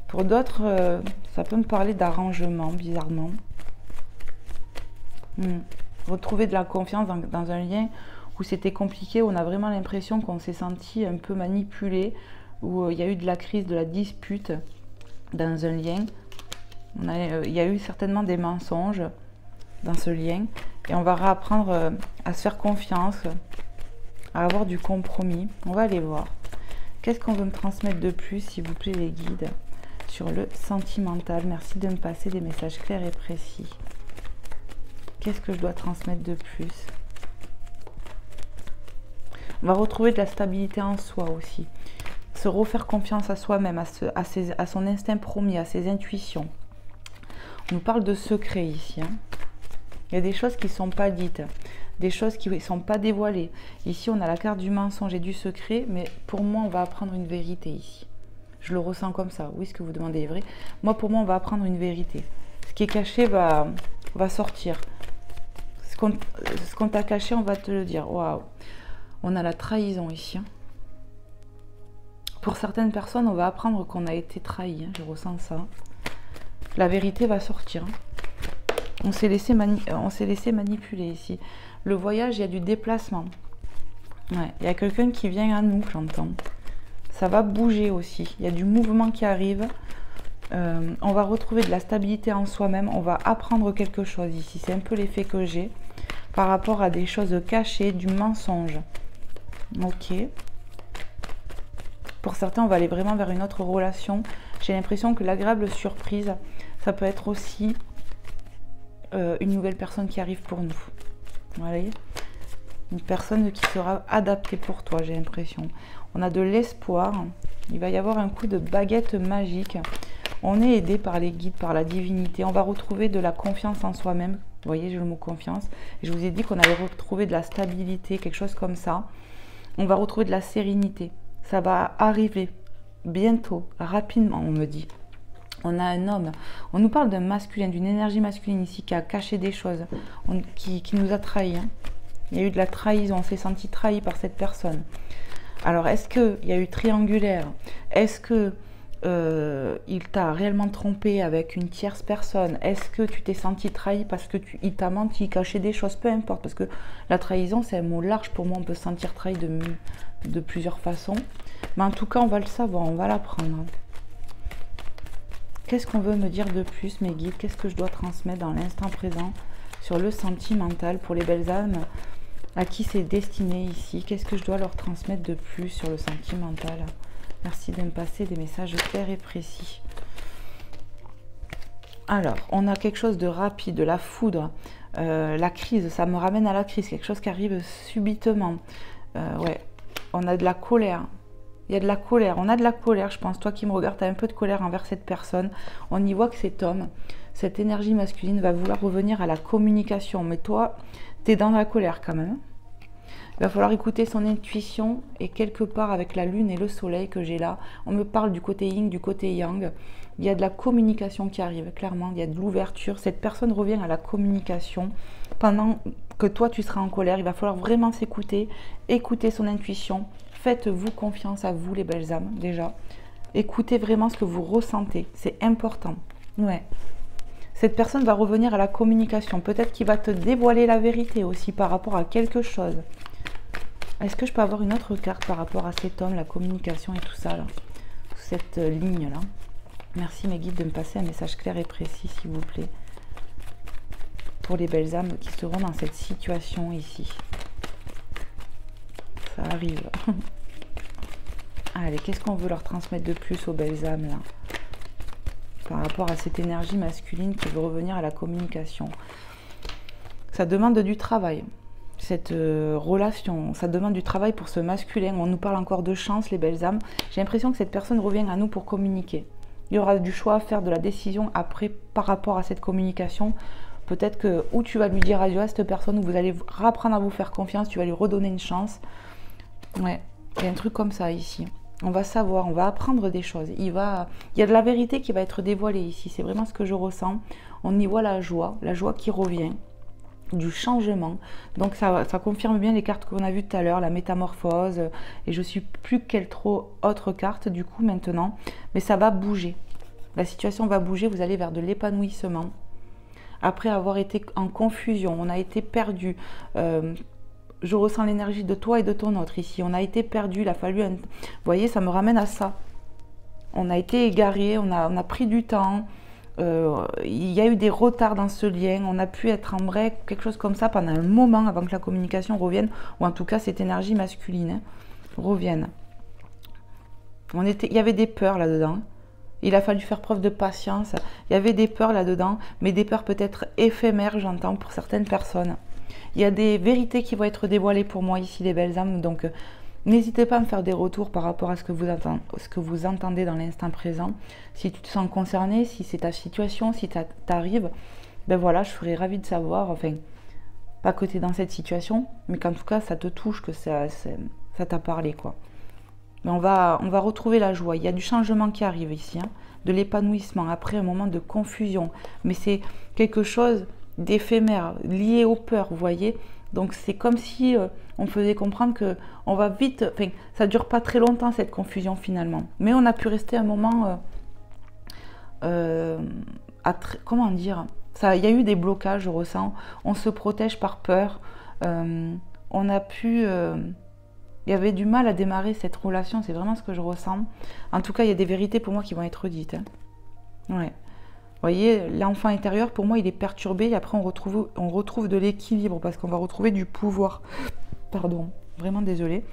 Pour d'autres, ça peut me parler d'arrangement, bizarrement. Retrouver de la confiance dans un lien où c'était compliqué, où on a vraiment l'impression qu'on s'est senti un peu manipulé, où il y a eu de la crise, de la dispute dans un lien. Il y a eu certainement des mensonges dans ce lien. Et on va réapprendre à se faire confiance, à avoir du compromis. On va aller voir. Qu'est-ce qu'on veut me transmettre de plus, s'il vous plaît, les guides, sur le sentimental? Merci de me passer des messages clairs et précis. Qu'est-ce que je dois transmettre de plus? On va retrouver de la stabilité en soi aussi. Se refaire confiance à soi-même, à son instinct premier, à ses intuitions. On nous parle de secrets ici. Hein. Il y a des choses qui ne sont pas dites, des choses qui ne sont pas dévoilées. Ici, on a la carte du mensonge et du secret, mais pour moi, on va apprendre une vérité ici. Je le ressens comme ça. Oui, ce que vous demandez est vrai. Moi, pour moi, on va apprendre une vérité. Ce qui est caché va sortir. Ce qu'on t'a caché, on va te le dire. Waouh. On a la trahison ici. Hein. Pour certaines personnes, on va apprendre qu'on a été trahi. Hein. Je ressens ça. La vérité va sortir. Hein. On s'est laissé manipuler ici. Le voyage, il y a du déplacement. Ouais, il y a quelqu'un qui vient à nous, j'entends. Ça va bouger aussi. Il y a du mouvement qui arrive. On va retrouver de la stabilité en soi-même. On va apprendre quelque chose ici. C'est un peu l'effet que j'ai par rapport à des choses cachées, du mensonge. Ok. Pour certains, on va aller vraiment vers une autre relation. J'ai l'impression que l'agréable surprise, ça peut être aussi une nouvelle personne qui arrive pour nous. Vous voyez ? Une personne qui sera adaptée pour toi, j'ai l'impression. On a de l'espoir. Il va y avoir un coup de baguette magique. On est aidé par les guides, par la divinité. On va retrouver de la confiance en soi-même. Vous voyez, j'ai le mot confiance. Et je vous ai dit qu'on allait retrouver de la stabilité, quelque chose comme ça. On va retrouver de la sérénité. Ça va arriver bientôt, rapidement, on me dit. On a un homme. On nous parle d'un masculin, d'une énergie masculine ici qui a caché des choses, qui nous a trahis. Hein. Il y a eu de la trahison, on s'est senti trahi par cette personne. Alors, est-ce qu'il y a eu triangulaire? Est-ce que il t'a réellement trompé avec une tierce personne? Est-ce que tu t'es senti trahi parce que il t'a menti, caché des choses? Peu importe, parce que la trahison, c'est un mot large. Pour moi, on peut se sentir trahi de plusieurs façons. Mais en tout cas, on va le savoir, on va l'apprendre. Qu'est-ce qu'on veut me dire de plus, mes guides? Qu'est-ce que je dois transmettre dans l'instant présent sur le sentimental pour les belles âmes à qui c'est destiné ici? Qu'est-ce que je dois leur transmettre de plus sur le sentimental? Merci de me passer des messages clairs et précis. Alors, on a quelque chose de rapide, de la foudre, la crise, ça me ramène à la crise, quelque chose qui arrive subitement. Ouais, on a de la colère. Il y a de la colère, on a de la colère, je pense. Toi qui me regardes, tu as un peu de colère envers cette personne. On y voit que cet homme, cette énergie masculine va vouloir revenir à la communication. Mais toi, tu es dans la colère quand même. Il va falloir écouter son intuition. Et quelque part avec la lune et le soleil que j'ai là, on me parle du côté yin, du côté yang. Il y a de la communication qui arrive, clairement. Il y a de l'ouverture. Cette personne revient à la communication. Pendant que toi, tu seras en colère, il va falloir vraiment s'écouter, écouter son intuition. Faites-vous confiance à vous, les belles âmes, déjà. Écoutez vraiment ce que vous ressentez. C'est important. Ouais. Cette personne va revenir à la communication. Peut-être qu'il va te dévoiler la vérité aussi par rapport à quelque chose. Est-ce que je peux avoir une autre carte par rapport à cet homme, la communication et tout ça, là, cette ligne-là? Merci, mes guides, de me passer un message clair et précis, s'il vous plaît. Pour les belles âmes qui seront dans cette situation ici. Ça arrive. Allez, qu'est-ce qu'on veut leur transmettre de plus aux belles âmes là, par rapport à cette énergie masculine qui veut revenir à la communication? Ça demande du travail, cette relation, ça demande du travail pour ce masculin. On nous parle encore de chance, les belles âmes. J'ai l'impression que cette personne revient à nous pour communiquer. Il y aura du choix à faire, de la décision après par rapport à cette communication. Peut-être que ou tu vas lui dire adieu à cette personne, ou vous allez apprendre à vous faire confiance, tu vas lui redonner une chance. Ouais, il y a un truc comme ça ici. On va savoir, on va apprendre des choses. Il y a de la vérité qui va être dévoilée ici. C'est vraiment ce que je ressens. On y voit la joie qui revient, du changement. Donc ça confirme bien les cartes qu'on a vues tout à l'heure, la métamorphose. Et je suis plus quelle trop autre carte du coup maintenant. Mais ça va bouger. La situation va bouger. Vous allez vers de l'épanouissement. Après avoir été en confusion, on a été perdu. Je ressens l'énergie de toi et de ton autre ici. On a été perdu, il a fallu... Vous voyez, ça me ramène à ça. On a été égaré, on a pris du temps. Il y a eu des retards dans ce lien. On a pu être en break, quelque chose comme ça, pendant un moment avant que la communication revienne. Ou en tout cas, cette énergie masculine revienne. Il y avait des peurs là-dedans. Il a fallu faire preuve de patience. Il y avait des peurs là-dedans, mais des peurs peut-être éphémères, j'entends, pour certaines personnes. Il y a des vérités qui vont être dévoilées pour moi ici, les belles âmes. Donc, n'hésitez pas à me faire des retours par rapport à ce que vous entendez dans l'instant présent. Si tu te sens concerné, si c'est ta situation, si ça t'arrive, ben voilà, je serais ravie de savoir, enfin, pas que tu es dans cette situation, mais qu'en tout cas, ça te touche, que ça t'a parlé, quoi. Mais on va retrouver la joie. Il y a du changement qui arrive ici, hein, de l'épanouissement, après un moment de confusion. Mais c'est quelque chose d'éphémère, lié aux peurs, vous voyez. Donc c'est comme si on faisait comprendre que on va vite, enfin ça dure pas très longtemps cette confusion finalement. Mais on a pu rester un moment, comment dire, ça, il y a eu des blocages, je ressens. On se protège par peur. On a pu, il y avait du mal à démarrer cette relation, c'est vraiment ce que je ressens. En tout cas, il y a des vérités pour moi qui vont être dites, hein. Ouais. Vous voyez, l'enfant intérieur, pour moi, il est perturbé et après, on retrouve de l'équilibre parce qu'on va retrouver du pouvoir. Pardon, vraiment désolée.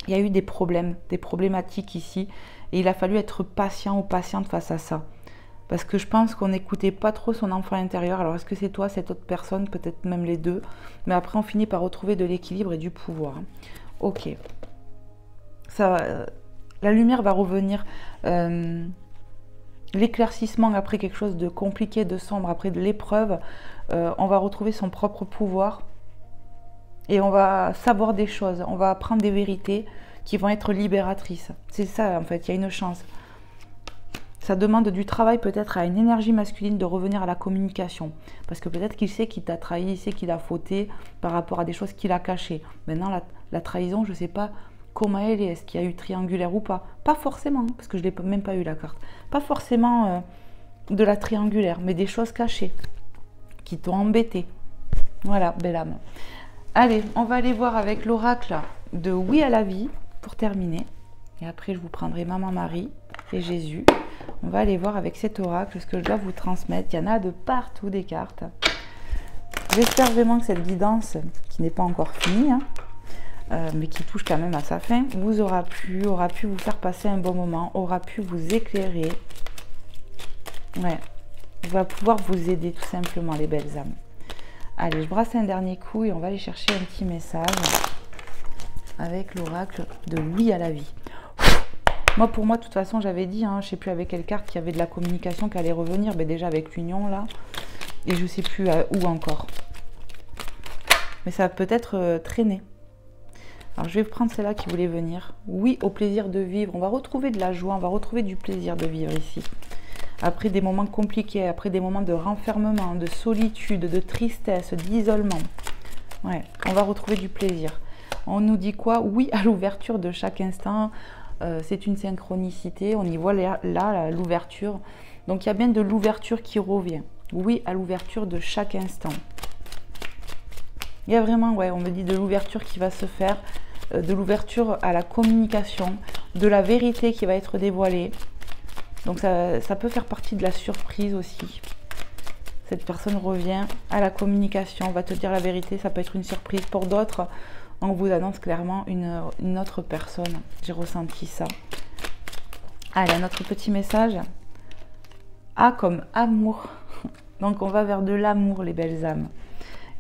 Il y a eu des problèmes, des problématiques ici et il a fallu être patient ou patiente face à ça. Parce que je pense qu'on n'écoutait pas trop son enfant intérieur. Alors, est-ce que c'est toi, cette autre personne, peut-être même les deux? Mais après, on finit par retrouver de l'équilibre et du pouvoir. Ok. Ça, la lumière va revenir. L'éclaircissement après quelque chose de compliqué, de sombre, après de l'épreuve, on va retrouver son propre pouvoir et on va savoir des choses, on va apprendre des vérités qui vont être libératrices. C'est ça en fait, il y a une chance. Ça demande du travail peut-être à une énergie masculine de revenir à la communication. Parce que peut-être qu'il sait qu'il t'a trahi, il sait qu'il a fauté par rapport à des choses qu'il a cachées. Maintenant, la trahison, je ne sais pas comment elle est, est-ce qu'il y a eu triangulaire ou pas? Pas forcément, parce que je n'ai même pas eu la carte. Pas forcément de la triangulaire, mais des choses cachées qui t'ont embêté. Voilà, belle âme. Allez, on va aller voir avec l'oracle de Oui à la vie, pour terminer. Et après, je vous prendrai Maman Marie et Jésus. On va aller voir avec cet oracle ce que je dois vous transmettre. Il y en a de partout des cartes. J'espère vraiment que cette guidance, qui n'est pas encore finie, hein, mais qui touche quand même à sa fin, aura pu vous faire passer un bon moment, aura pu vous éclairer. Ouais, va pouvoir vous aider tout simplement, les belles âmes. Allez, je brasse un dernier coup et on va aller chercher un petit message avec l'oracle de Oui à la vie. Moi, pour moi, de toute façon, j'avais dit, hein, je ne sais plus avec quelle carte, qu'il y avait de la communication qui allait revenir, mais déjà avec l'union là, et je ne sais plus où encore. Mais ça va peut-être traîner. Alors, je vais prendre celle-là qui voulait venir. Oui, au plaisir de vivre. On va retrouver de la joie, on va retrouver du plaisir de vivre ici. Après des moments compliqués, après des moments de renfermement, de solitude, de tristesse, d'isolement. Ouais, on va retrouver du plaisir. On nous dit quoi? Oui à l'ouverture de chaque instant. C'est une synchronicité. On y voit là l'ouverture. Donc, il y a bien de l'ouverture qui revient. Oui à l'ouverture de chaque instant. Il y a vraiment, ouais, on me dit de l'ouverture qui va se faire, de l'ouverture à la communication, de la vérité qui va être dévoilée. Donc ça peut faire partie de la surprise aussi. Cette personne revient à la communication, va te dire la vérité, ça peut être une surprise. Pour d'autres, on vous annonce clairement une autre personne. J'ai ressenti ça. Allez, un autre petit message. A comme amour. Donc on va vers de l'amour, les belles âmes.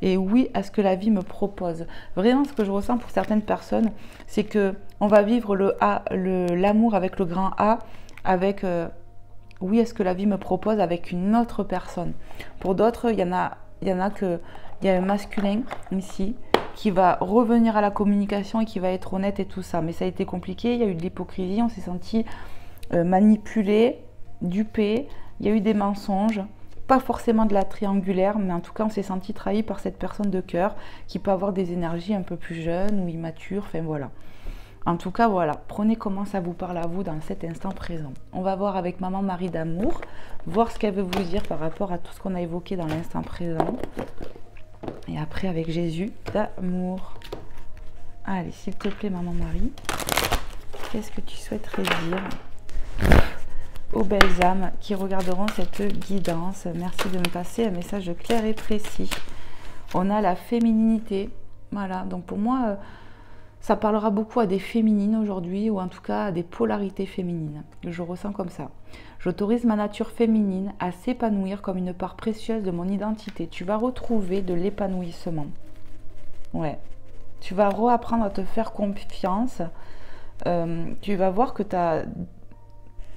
Et oui à ce que la vie me propose. Vraiment, ce que je ressens pour certaines personnes, c'est que on va vivre l'amour avec le grand A, avec oui à ce que la vie me propose avec une autre personne. Pour d'autres, il y en a un masculin ici qui va revenir à la communication et qui va être honnête et tout ça. Mais ça a été compliqué, il y a eu de l'hypocrisie, on s'est senti manipulé, dupé, il y a eu des mensonges. Pas forcément de la triangulaire, mais en tout cas, on s'est senti trahi par cette personne de cœur qui peut avoir des énergies un peu plus jeunes ou immatures, enfin voilà. En tout cas, voilà, prenez comment ça vous parle à vous dans cet instant présent. On va voir avec Maman Marie d'amour, voir ce qu'elle veut vous dire par rapport à tout ce qu'on a évoqué dans l'instant présent. Et après, avec Jésus d'amour. Allez, s'il te plaît, Maman Marie, qu'est-ce que tu souhaiterais dire aux belles âmes qui regarderont cette guidance? Merci de me passer un message clair et précis. On a la fémininité. Voilà, donc pour moi, ça parlera beaucoup à des féminines aujourd'hui, ou en tout cas à des polarités féminines. Je ressens comme ça. J'autorise ma nature féminine à s'épanouir comme une part précieuse de mon identité. Tu vas retrouver de l'épanouissement. Ouais. Tu vas réapprendre à te faire confiance. Tu vas voir que tu as,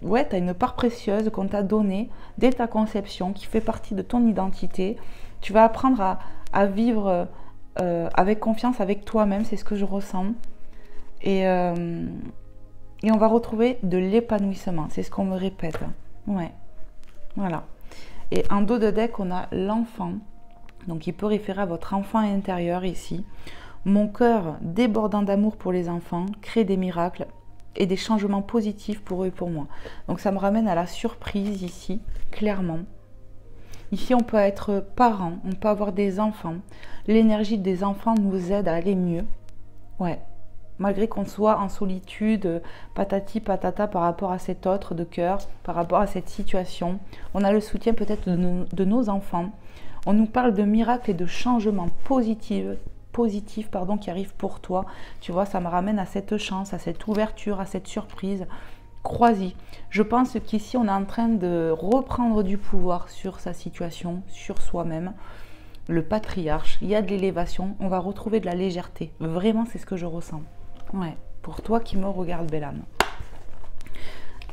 ouais, tu as une part précieuse qu'on t'a donnée dès ta conception, qui fait partie de ton identité. Tu vas apprendre à vivre avec confiance avec toi-même, c'est ce que je ressens. Et on va retrouver de l'épanouissement, c'est ce qu'on me répète. Ouais, voilà. Et en dos de deck, on a l'enfant. Donc il peut référer à votre enfant intérieur ici. Mon cœur débordant d'amour pour les enfants crée des miracles et des changements positifs pour eux et pour moi. Donc ça me ramène à la surprise ici, clairement. Ici, on peut être parent, on peut avoir des enfants. L'énergie des enfants nous aide à aller mieux. Ouais. Malgré qu'on soit en solitude, patati patata par rapport à cet autre de cœur, par rapport à cette situation, on a le soutien peut-être de nos enfants. On nous parle de miracles et de changements positifs qui arrivent pour toi. Tu vois, ça me ramène à cette chance, à cette ouverture, à cette surprise. Crois-y. Je pense qu'ici, on est en train de reprendre du pouvoir sur sa situation, sur soi-même. Le patriarche, il y a de l'élévation, on va retrouver de la légèreté. Vraiment, c'est ce que je ressens. Ouais, pour toi qui me regarde, belle âme.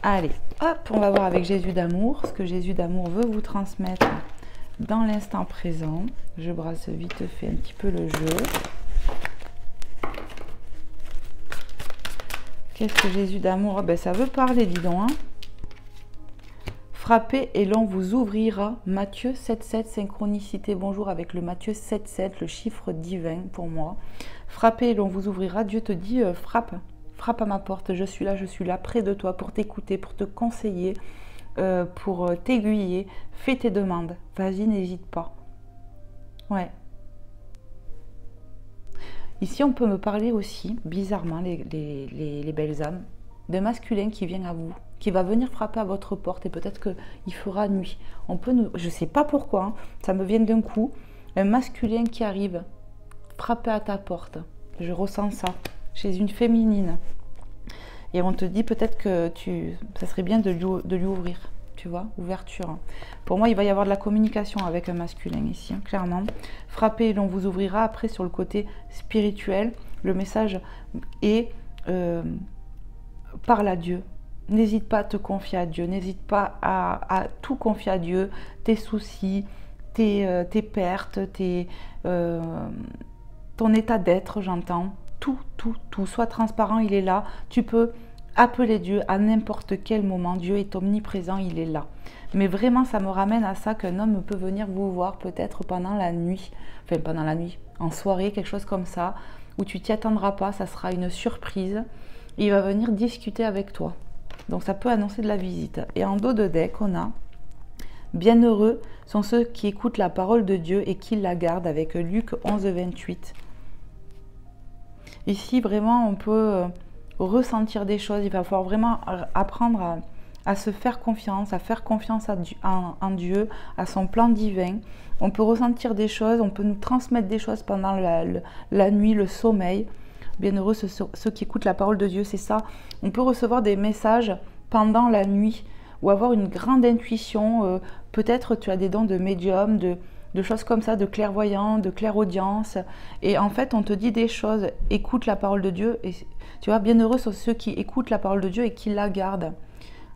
Allez, hop, on va voir avec Jésus d'amour, ce que Jésus d'amour veut vous transmettre dans l'instant présent. Je brasse vite fait un petit peu le jeu. Qu'est-ce que Jésus d'amour? Ben, ça veut parler, dis donc. Hein. Frappez et l'on vous ouvrira. Matthieu 7,7, synchronicité. Bonjour avec le Matthieu 7,7, le chiffre divin pour moi. Frappez et l'on vous ouvrira. Dieu te dit, frappe. Frappe à ma porte. Je suis là près de toi pour t'écouter, pour te conseiller, pour t'aiguiller. Fais tes demandes. Vas-y, n'hésite pas. Ouais. Ici, on peut me parler aussi, bizarrement, les belles âmes, d'un masculin qui vient à vous, qui va venir frapper à votre porte et peut-être qu'il fera nuit. On peut je ne sais pas pourquoi, hein, ça me vient d'un coup, un masculin qui arrive frapper à ta porte. Je ressens ça chez une féminine. Et on te dit peut-être que ça serait bien de lui ouvrir. Tu vois, ouverture. Pour moi, il va y avoir de la communication avec un masculin ici, hein, clairement. Frappez et l'on vous ouvrira. Après, sur le côté spirituel, le message est parle à Dieu. N'hésite pas à te confier à Dieu. N'hésite pas à tout confier à Dieu. Tes soucis, tes pertes, ton état d'être, j'entends. Tout. Sois transparent, il est là. Tu peux appeler Dieu à n'importe quel moment. Dieu est omniprésent, il est là. Mais vraiment, ça me ramène à ça qu'un homme peut venir vous voir peut-être pendant la nuit. Enfin, pendant la nuit, en soirée, quelque chose comme ça, où tu t'y attendras pas, ça sera une surprise. Et il va venir discuter avec toi. Donc ça peut annoncer de la visite. Et en dos de deck, on a bienheureux sont ceux qui écoutent la parole de Dieu et qui la gardent avec Luc 11, 28. Ici, vraiment, on peut ressentir des choses. Il va falloir vraiment apprendre à se faire confiance, à faire confiance en Dieu, à son plan divin. On peut ressentir des choses, on peut nous transmettre des choses pendant la nuit, le sommeil. Bienheureux ceux qui écoutent la parole de Dieu, c'est ça. On peut recevoir des messages pendant la nuit ou avoir une grande intuition. Peut-être tu as des dons de médium, de choses comme ça, de clairvoyant, de clairaudience. Et en fait, on te dit des choses. Écoute la parole de Dieu. Et tu vois, bienheureux sont ceux qui écoutent la parole de Dieu et qui la gardent.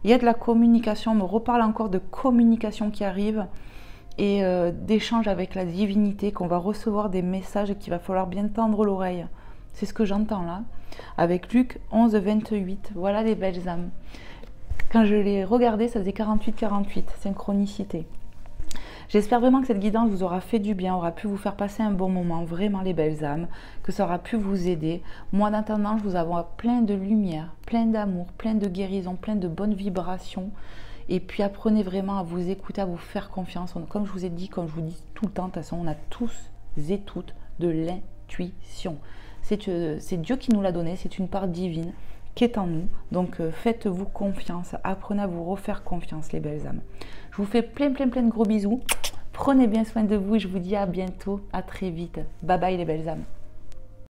Il y a de la communication. On me reparle encore de communication qui arrive et d'échange avec la divinité, qu'on va recevoir des messages et qu'il va falloir bien tendre l'oreille. C'est ce que j'entends là. Avec Luc 11, 28. Voilà les belles âmes. Quand je l'ai regardé, ça faisait 48-48. Synchronicité. J'espère vraiment que cette guidance vous aura fait du bien, aura pu vous faire passer un bon moment, vraiment les belles âmes, que ça aura pu vous aider. Moi, en attendant, je vous envoie plein de lumière, plein d'amour, plein de guérison, plein de bonnes vibrations. Et puis apprenez vraiment à vous écouter, à vous faire confiance. Comme je vous ai dit, comme je vous dis tout le temps, de toute façon, on a tous et toutes de l'intuition. C'est Dieu qui nous l'a donné, c'est une part divine qui est en nous. Donc faites-vous confiance, apprenez à vous refaire confiance les belles âmes. Je vous fais plein de gros bisous. Prenez bien soin de vous et je vous dis à bientôt, à très vite. Bye bye les belles âmes.